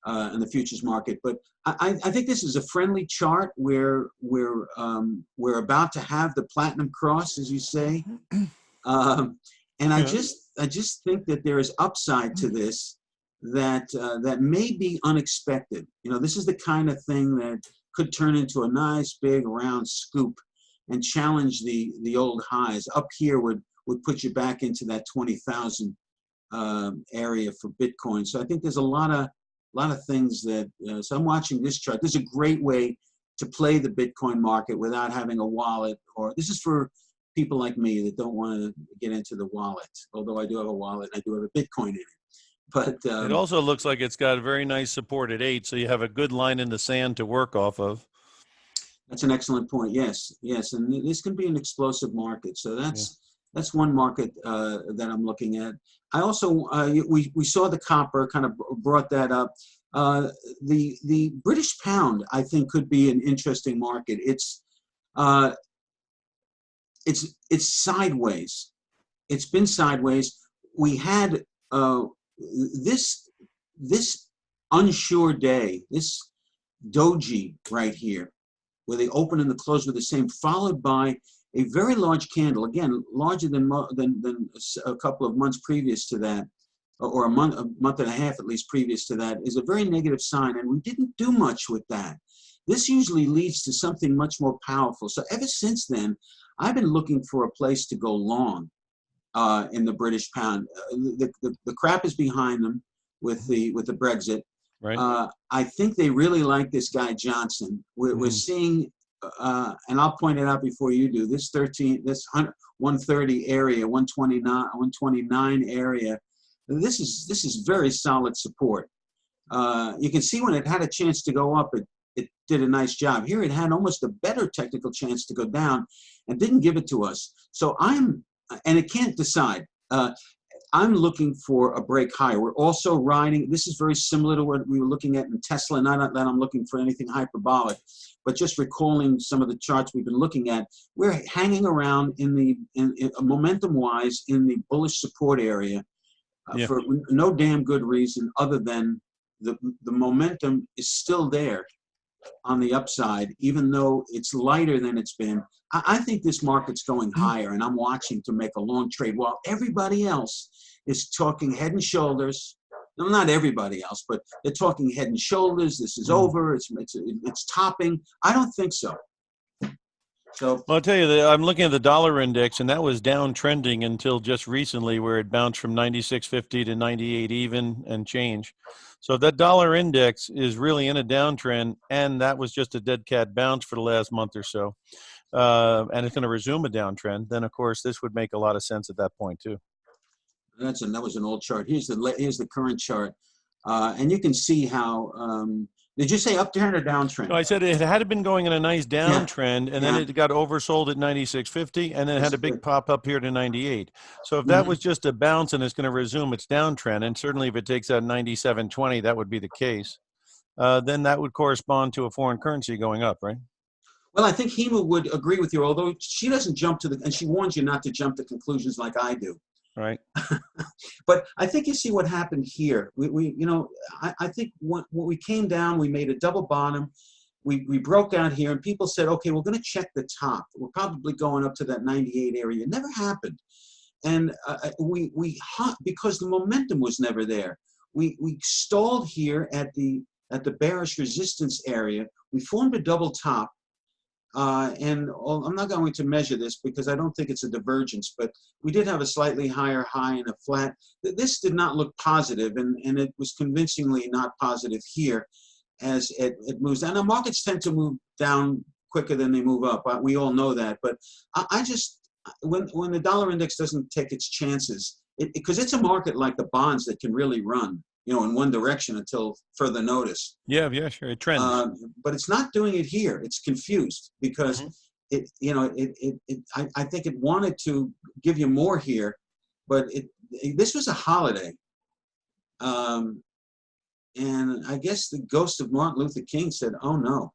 in the futures market. But I think this is a friendly chart where we're about to have the platinum cross, as you say, and I just think that there is upside to this that may be unexpected. This is the kind of thing that could turn into a nice big round scoop and challenge the old highs. Up here would put you back into that 20,000 area for Bitcoin. So I think there's a lot of things that. So I'm watching this chart. This is a great way to play the Bitcoin market without having a wallet. Or this is for people like me that don't want to get into the wallet. Although I do have a wallet, I do have a Bitcoin in it. But it also looks like it's got a very nice support at 8, so you have a good line in the sand to work off of. That's an excellent point. Yes, and this can be an explosive market. So that's one market that I'm looking at. I also we saw the copper, kind of brought that up. The British pound, I think, could be an interesting market. It's sideways. It's been sideways. We had this unsure day, this doji right here, where they open and the close were the same, followed by a very large candle, again larger than a couple of months previous to that, or a month and a half at least previous to that, is a very negative sign, and we didn't do much with that. This usually leads to something much more powerful. So ever since then, I've been looking for a place to go long in the British pound. The crap is behind them with the Brexit. Right. I think they really like this guy Johnson. We're seeing, and I'll point it out before you do, this 130 area, 129 area. This is very solid support. You can see when it had a chance to go up, it did a nice job. Here it had almost a better technical chance to go down and didn't give it to us. So and it can't decide. I'm looking for a break higher. We're also riding, this is very similar to what we were looking at in Tesla, not that I'm looking for anything hyperbolic, but just recalling some of the charts we've been looking at. We're hanging around in momentum-wise in the bullish support area for no damn good reason other than the momentum is still there on the upside, even though it's lighter than it's been. I think this market's going higher, and I'm watching to make a long trade while everybody else is talking head and shoulders. No, not everybody else, but they're talking head and shoulders. This is over. It's topping. I don't think so. So well, I'll tell you that I'm looking at the dollar index, and that was downtrending until just recently, where it bounced from 96.50 to 98 even and change. So that dollar index is really in a downtrend, and that was just a dead cat bounce for the last month or so. And it's going to resume a downtrend. Then, of course, this would make a lot of sense at that point too. That was an old chart. Here's the current chart, and you can see how. Did you say uptrend or downtrend? No, I said it had been going in a nice downtrend, and then it got oversold at 96.50, and then it had a big pop up here to 98. So if that was just a bounce and it's going to resume its downtrend, and certainly if it takes out 97.20, that would be the case, then that would correspond to a foreign currency going up, right? Well, I think Hema would agree with you, although she doesn't jump to and she warns you not to jump to conclusions like I do. Right. But I think you see what happened here. I think when we came down, we made a double bottom. we broke out here, and people said, okay, we're going to check the top. We're probably going up to that 98 area. It never happened. And because the momentum was never there, we stalled here at the bearish resistance area. We formed a double top. And I'm not going to measure this because I don't think it's a divergence, but we did have a slightly higher high and a flat. This did not look positive, and it was convincingly not positive here as it moves down. Now, markets tend to move down quicker than they move up. We all know that, but I just, when the dollar index doesn't take its chances, because it's a market like the bonds that can really run, in one direction until further notice. Yeah, sure. It trends. But it's not doing it here. It's confused because I think it wanted to give you more here, but this was a holiday. And I guess the ghost of Martin Luther King said, oh no,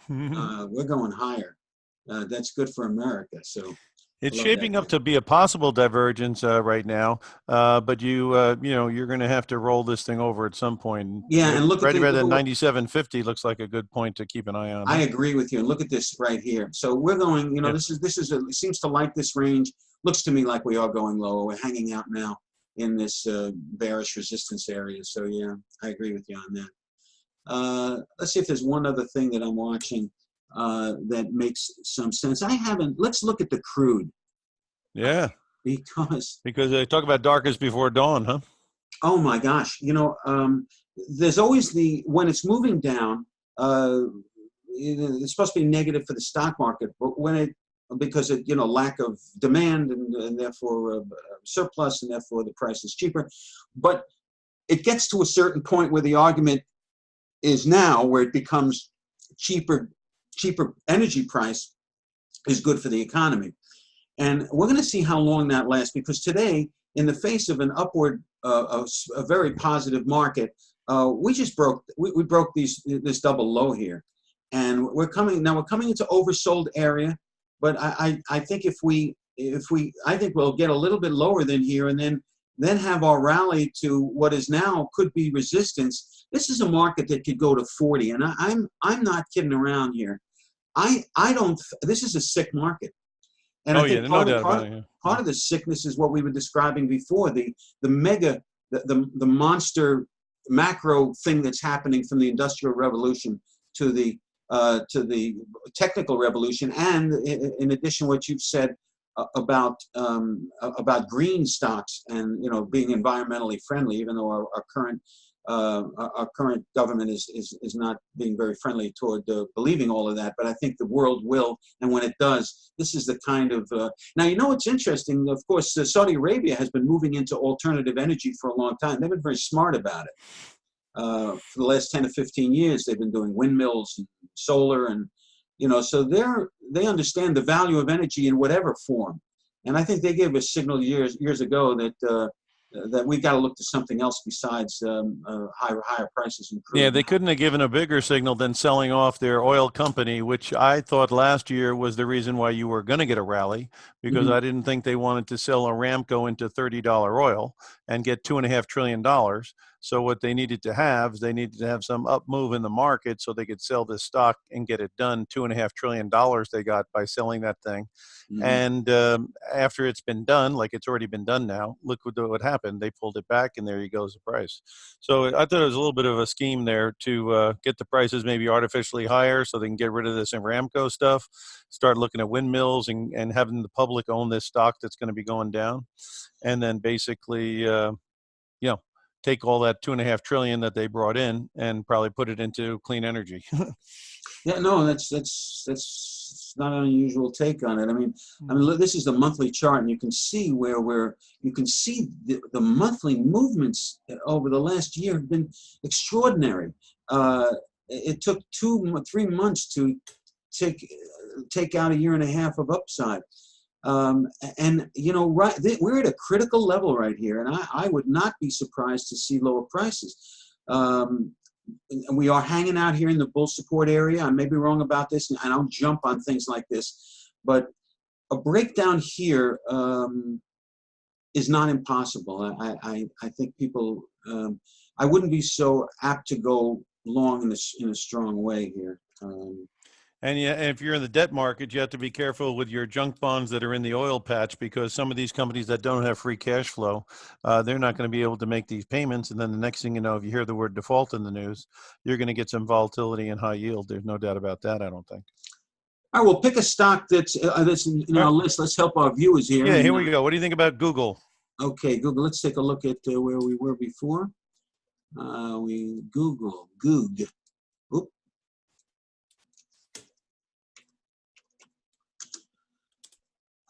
we're going higher. That's good for America. So it's shaping up to be a possible divergence right now, but you're going to have to roll this thing over at some point. Yeah, and look right around 97.50 looks like a good point to keep an eye on. I agree with you. And look at this right here. So we're going. This it seems to like this range. Looks to me like we are going lower. We're hanging out now in this bearish resistance area. So yeah, I agree with you on that. Let's see if there's one other thing that I'm watching that makes some sense. Let's look at the crude. Yeah. Because they talk about darkest before dawn, huh? Oh my gosh. There's always when it's moving down, it's supposed to be negative for the stock market, but because of lack of demand and therefore surplus, and therefore the price is cheaper. But it gets to a certain point where the argument is now where it becomes cheaper energy price is good for the economy. And we're going to see how long that lasts, because today, in the face of an upward, a very positive market, we just broke this double low here. And we're coming into oversold area. But I think I think we'll get a little bit lower than here, and then have our rally to what is now could be resistance. This is a market that could go to 40, and I'm not kidding around here. This is a sick market, and I think part of the sickness is what we were describing before, the monster macro thing that's happening from the Industrial Revolution to the technical revolution, and in addition, what you've said about green stocks and being environmentally friendly, even though our current government is not being very friendly toward believing all of that. But I think the world will, and when it does, this is the kind of now what's interesting. Of course, Saudi Arabia has been moving into alternative energy for a long time. They've been very smart about it. For the last 10 to 15 years, they've been doing windmills and solar, and so they understand the value of energy in whatever form. And I think they gave a signal years ago that we've got to look to something else besides higher prices in crude. Yeah, they couldn't have given a bigger signal than selling off their oil company, which I thought last year was the reason why you were going to get a rally, because I didn't think they wanted to sell Aramco into $30 oil and get $2.5 trillion. So what they needed to have some up move in the market so they could sell this stock and get it done. $2.5 trillion they got by selling that thing. And after it's been done, like it's already been done now, look what happened. They pulled it back, and there goes the price. So I thought it was a little bit of a scheme there to get the prices maybe artificially higher so they can get rid of this Aramco stuff, start looking at windmills and having the public own this stock that's going to be going down. And then basically, take all that $2.5 trillion that they brought in and probably put it into clean energy. Yeah, no, that's not an unusual take on it. I mean, this is the monthly chart, and you can see the monthly movements over the last year have been extraordinary. It took 3 months to take out a year and a half of upside. We're at a critical level right here, and I would not be surprised to see lower prices. And we are hanging out here in the bull support area. I may be wrong about this, and I don't jump on things like this, but a breakdown here is not impossible. I think people. I wouldn't be so apt to go long in a strong way here. And yeah, and if you're in the debt market, you have to be careful with your junk bonds that are in the oil patch, because some of these companies that don't have free cash flow, they're not going to be able to make these payments. And then the next thing you know, if you hear the word default in the news, you're going to get some volatility and high yield. There's no doubt about that, I don't think. All right, we'll pick a stock that's in our list. Let's help our viewers here. Yeah, here we go. What do you think about Google? Okay, Google. Let's take a look at where we were before. Goog. Oop.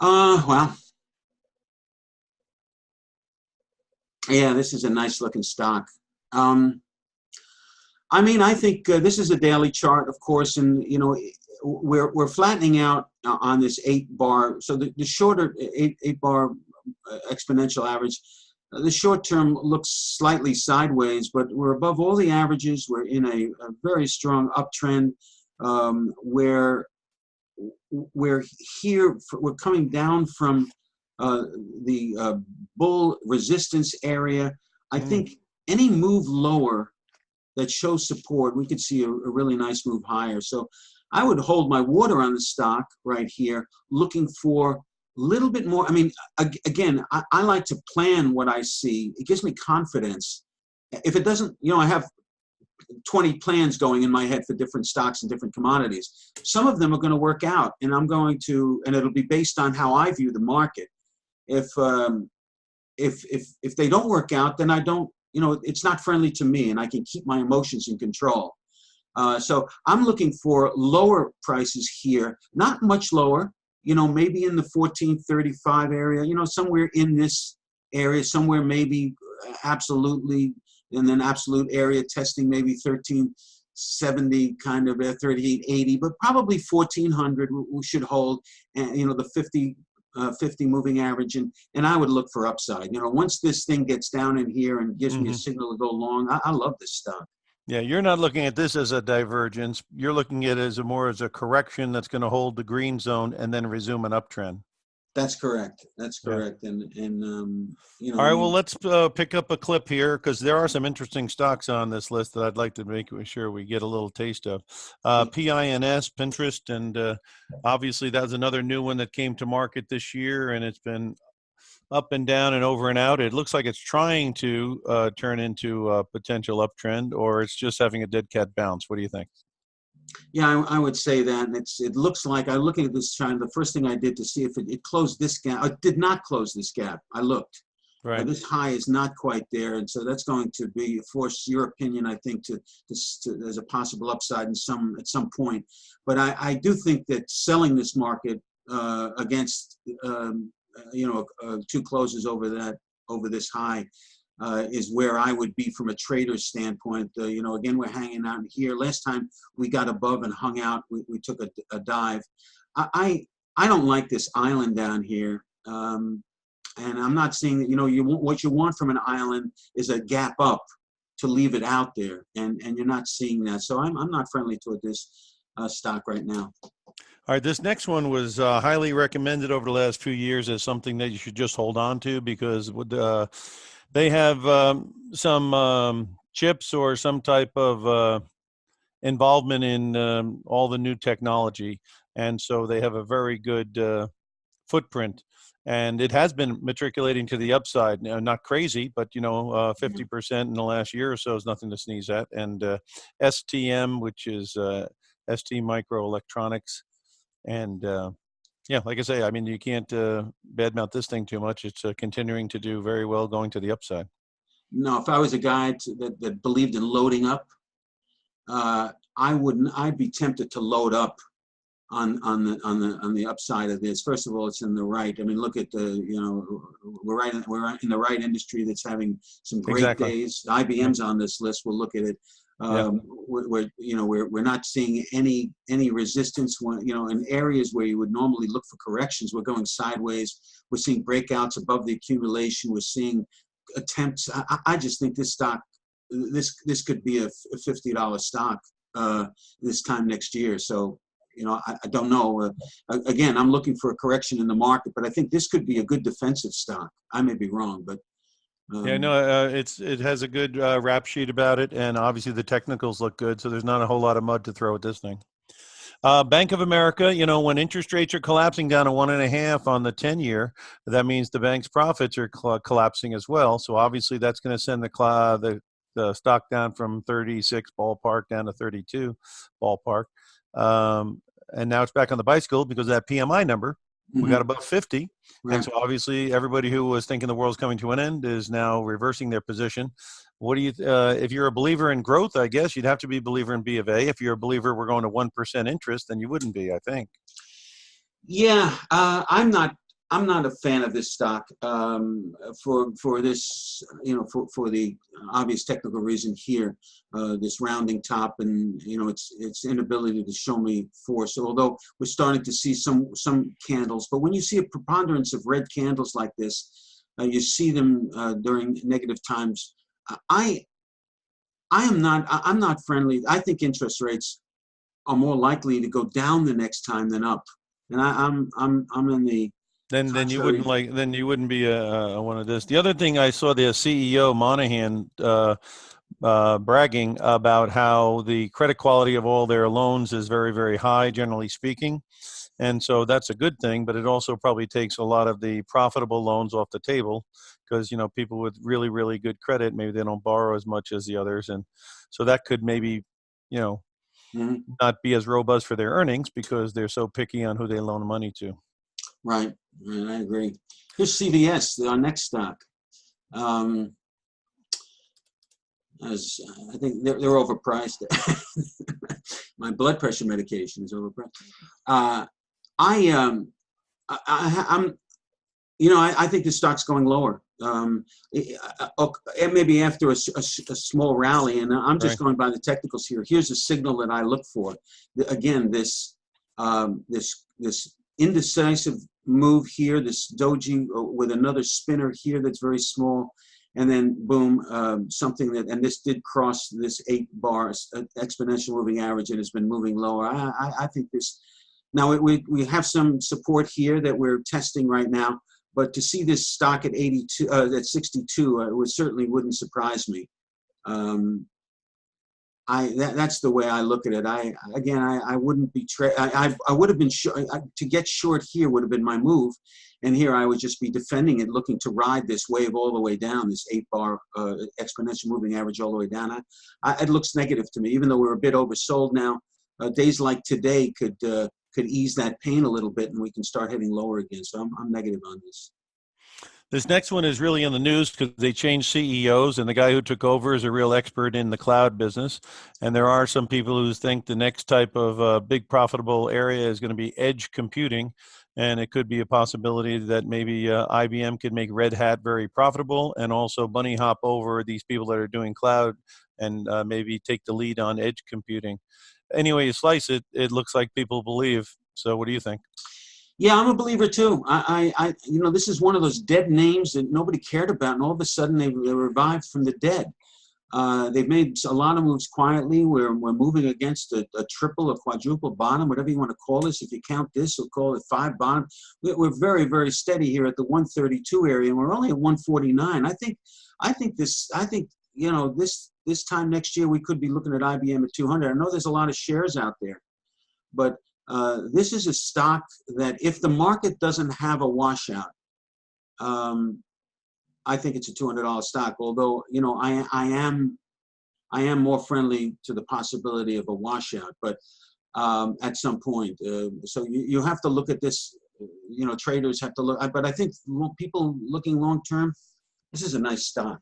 Well, yeah, this is a nice looking stock. I mean, I think this is a daily chart, of course, and you know, we're flattening out on this 8-bar. So the shorter 8-bar exponential average, the short term looks slightly sideways, but we're above all the averages. We're in a very strong uptrend where we're coming down from the bull resistance area. I think any move lower that shows support, we could see a really nice move higher. So I would hold my water on the stock right here, looking for a little bit more. I mean, again, I like to plan what I see. It gives me confidence. If it doesn't, you know, I have 20 plans going in my head for different stocks and different commodities. Some of them are going to work out, and and it'll be based on how I view the market. If they don't work out, then I don't, you know, it's not friendly to me, and I can keep my emotions in control. So I'm looking for lower prices here, not much lower, you know, maybe in the 1435 area, you know, somewhere in this area, somewhere maybe absolutely, and then absolute area testing maybe 1370 kind of 3880, but probably 1400 we should hold, and you know, the 50 moving average, and I would look for upside. You know, once this thing gets down in here and gives me a signal to go long, I love this stock. Yeah, you're not looking at this as a divergence. You're looking at it as more as a correction that's going to hold the green zone and then resume an uptrend. That's correct. That's correct. Yeah. And you know. All right. Well, let's pick up a clip here, because there are some interesting stocks on this list that I'd like to make sure we get a little taste of. PINS, Pinterest, and obviously that's another new one that came to market this year, and it's been up and down and over and out. It looks like it's trying to turn into a potential uptrend, or it's just having a dead cat bounce. What do you think? Yeah, I would say that. And it looks like, I'm looking at this chart, the first thing I did to see if it closed this gap. It did not close this gap. I looked. Right. This high is not quite there, and so that's going to force your opinion, I think, to as a possible upside at some point. But I do think that selling this market against you know, 2 closes over this high is where I would be from a trader's standpoint. You know, again, we're hanging out here. Last time we got above and hung out, we took a dive. I don't like this island down here. And I'm not seeing that, you know, what you want from an island is a gap up to leave it out there. And you're not seeing that. So I'm not friendly toward this stock right now. All right, this next one was highly recommended over the last few years as something that you should just hold on to, because they have some chips or some type of involvement in all the new technology. And so they have a very good footprint. And it has been matriculating to the upside. Not crazy, but, you know, 50% in the last year or so is nothing to sneeze at. And STM, which is ST Microelectronics. And yeah, like I say, I mean, you can't badmouth this thing too much. It's continuing to do very well, going to the upside. No, if I was a guy that believed in loading up, I'd be tempted to load up on the upside of this. First of all, it's in the right. I mean, look at you know, we're in the right industry that's having some great days. IBM's on this list. We'll look at it. We're not seeing any resistance. You know, in areas where you would normally look for corrections, we're going sideways. We're seeing breakouts above the accumulation. We're seeing attempts. I just think this stock, this could be a $50 stock this time next year. So, you know, I don't know. Again, I'm looking for a correction in the market, but I think this could be a good defensive stock. I may be wrong, but yeah, no, it has a good rap sheet about it, and obviously the technicals look good, so there's not a whole lot of mud to throw at this thing. Bank of America, you know, when interest rates are collapsing down to 1.5 on the 10-year, that means the bank's profits are collapsing as well. So obviously that's going to send the stock down from 36 ballpark down to 32 ballpark. And now it's back on the bicycle because of that PMI number. We got above 50. Right. And so obviously everybody who was thinking the world's coming to an end is now reversing their position. What do you, if you're a believer in growth, I guess you'd have to be a believer in B of A. If you're a believer we're going to 1% interest, then you wouldn't be, I think. Yeah, I'm not a fan of this stock for this, you know, for the obvious technical reason here, this rounding top and, you know, its inability to show me force. Although we're starting to see some candles, but when you see a preponderance of red candles like this, you see them during negative times. I'm not friendly. I think interest rates are more likely to go down the next time than up. And I'm in the Then you wouldn't be one of this. The other thing I saw the CEO Monahan bragging about how the credit quality of all their loans is very, very high, generally speaking. And so that's a good thing, but it also probably takes a lot of the profitable loans off the table because, you know, people with really, really good credit, maybe they don't borrow as much as the others. And so that could maybe, you know, not be as robust for their earnings because they're so picky on who they loan money to. Right. I agree. Here's CVS, our next stock. As I think they're overpriced. My blood pressure medication is overpriced. I'm, you know, I think the stock's going lower. Maybe after a small rally, and I'm just going by the technicals here. Here's a signal that I look for. Again, this indecisive move here, this doji with another spinner here that's very small, and then boom, something that, and this did cross this 8 bars exponential moving average and has been moving lower. I think this. Now we have some support here that we're testing right now. But to see this stock at 82, at 62, it certainly wouldn't surprise me. That's the way I look at it. I wouldn't be I would have been to get short here would have been my move, and here I would just be defending it, looking to ride this wave all the way down, this 8-bar exponential moving average all the way down. It looks negative to me, even though we're a bit oversold now. Days like today could ease that pain a little bit, and we can start heading lower again. So I'm negative on this. This next one is really in the news because they changed CEOs, and the guy who took over is a real expert in the cloud business. And there are some people who think the next type of big profitable area is going to be edge computing. And it could be a possibility that maybe IBM could make Red Hat very profitable and also bunny hop over these people that are doing cloud and maybe take the lead on edge computing. Anyway you slice it, it looks like people believe. So what do you think? Yeah, I'm a believer too. You know, this is one of those dead names that nobody cared about, and all of a sudden they revived from the dead. They've made a lot of moves quietly. We're moving against a triple or quadruple bottom, whatever you want to call this. If you count this, we'll call it 5 bottom. We're very, very steady here at the 132 area, and we're only at 149. I think you know, this time next year we could be looking at IBM at 200. I know there's a lot of shares out there, but this is a stock that if the market doesn't have a washout, I think it's a $200 stock. Although, you know, I am more friendly to the possibility of a washout, but at some point. So you have to look at this. You know, traders have to look. But I think people looking long term, this is a nice stock.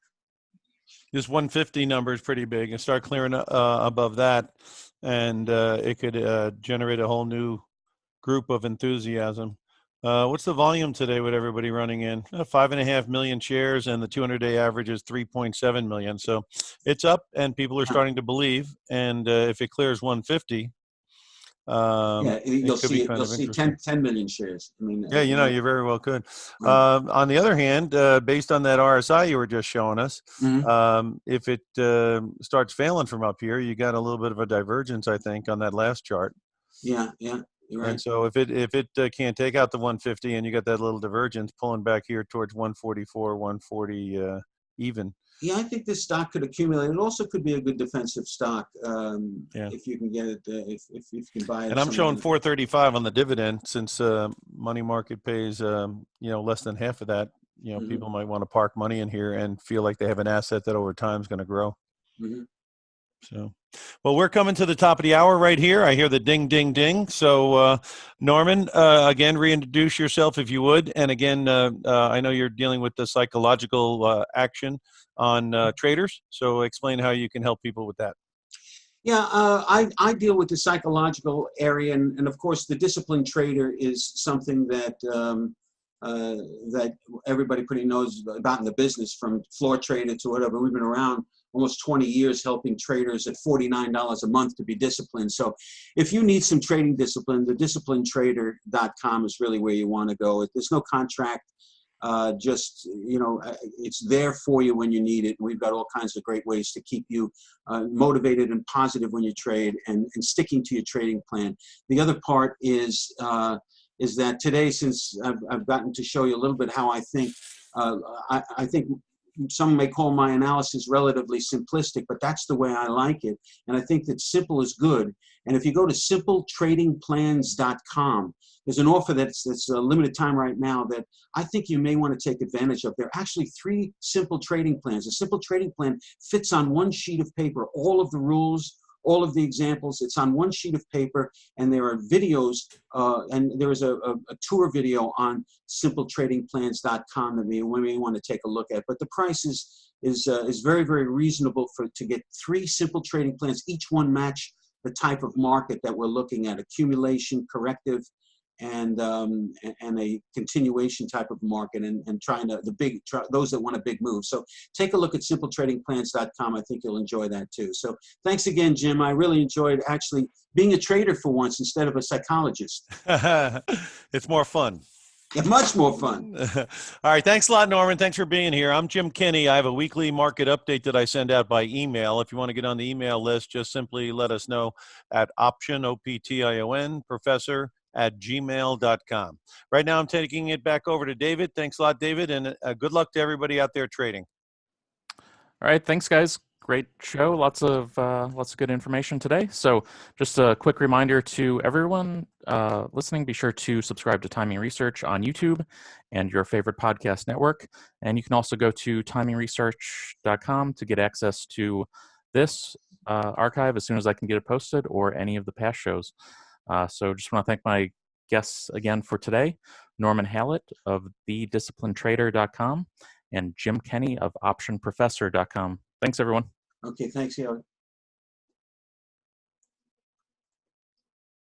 This 150 number is pretty big, and start clearing above that, and it could generate a whole new group of enthusiasm. What's the volume today with everybody running in? 5.5 million shares, and the 200-day average is 3.7 million. So it's up, and people are starting to believe. And if it clears 150, you'll see 10 million shares. I mean, yeah, you know, you very well could. On the other hand, based on that RSI you were just showing us, if it starts failing from up here, you got a little bit of a divergence, I think, on that last chart. Yeah, you're right. And so if it can't take out the 150 and you got that little divergence pulling back here towards 144, 140 even, Yeah, I think this stock could accumulate. It also could be a good defensive stock Yeah. if you can get it. If you can buy it. And I'm showing 435 on the dividend since money market pays less than half of that. People might want to park money in here and feel like they have an asset that over time is going to grow. So, well, we're coming to the top of the hour right here. I hear the ding, ding, ding. So, Norman, again, reintroduce yourself if you would. And again, I know you're dealing with the psychological action on traders. So explain how you can help people with that. Yeah, I deal with the psychological area, and of course, the disciplined trader is something that that everybody pretty knows about in the business, from floor trader to whatever. We've been around almost 20 years helping traders at $49 a month to be disciplined. So if you need some trading discipline, the disciplinedtrader.com is really where you want to go. There's no contract. It's there for you when you need it. We've got all kinds of great ways to keep you motivated and positive when you trade, and sticking to your trading plan. The other part is that today, since I've gotten to show you a little bit how I think, I think some may call my analysis relatively simplistic, but that's the way I like it. And I think that simple is good. And if you go to simpletradingplans.com, there's an offer that's a limited time right now that I think you may want to take advantage of. There are actually 3 simple trading plans. A simple trading plan fits on one sheet of paper, all of the rules, all of the examples. It's on one sheet of paper, and there are videos, and there is a tour video on simpletradingplans.com that we may want to take a look at. But the price is very, very reasonable to get 3 simple trading plans. Each one match the type of market that we're looking at: accumulation, corrective, and a continuation type of market, and trying to those that want a big move. So take a look at simpletradingplans.com. I think you'll enjoy that too. So thanks again, Jim. I really enjoyed actually being a trader for once instead of a psychologist. It's more fun. Yeah, much more fun. All right. Thanks a lot, Norman. Thanks for being here. I'm Jim Kenney. I have a weekly market update that I send out by email. If you want to get on the email list, just simply let us know at option, OPTION, professor @gmail.com. Right now, I'm taking it back over to David. Thanks a lot, David, and good luck to everybody out there trading. All right. Thanks, guys. Great show. Lots of good information today. So just a quick reminder to everyone listening, be sure to subscribe to Timing Research on YouTube and your favorite podcast network. And you can also go to TimingResearch.com to get access to this archive as soon as I can get it posted, or any of the past shows. So just want to thank my guests again for today: Norman Hallett of thedisciplinedtrader.com and Jim Kenney of optionprofessor.com. Thanks, everyone. Okay, thanks, Howard.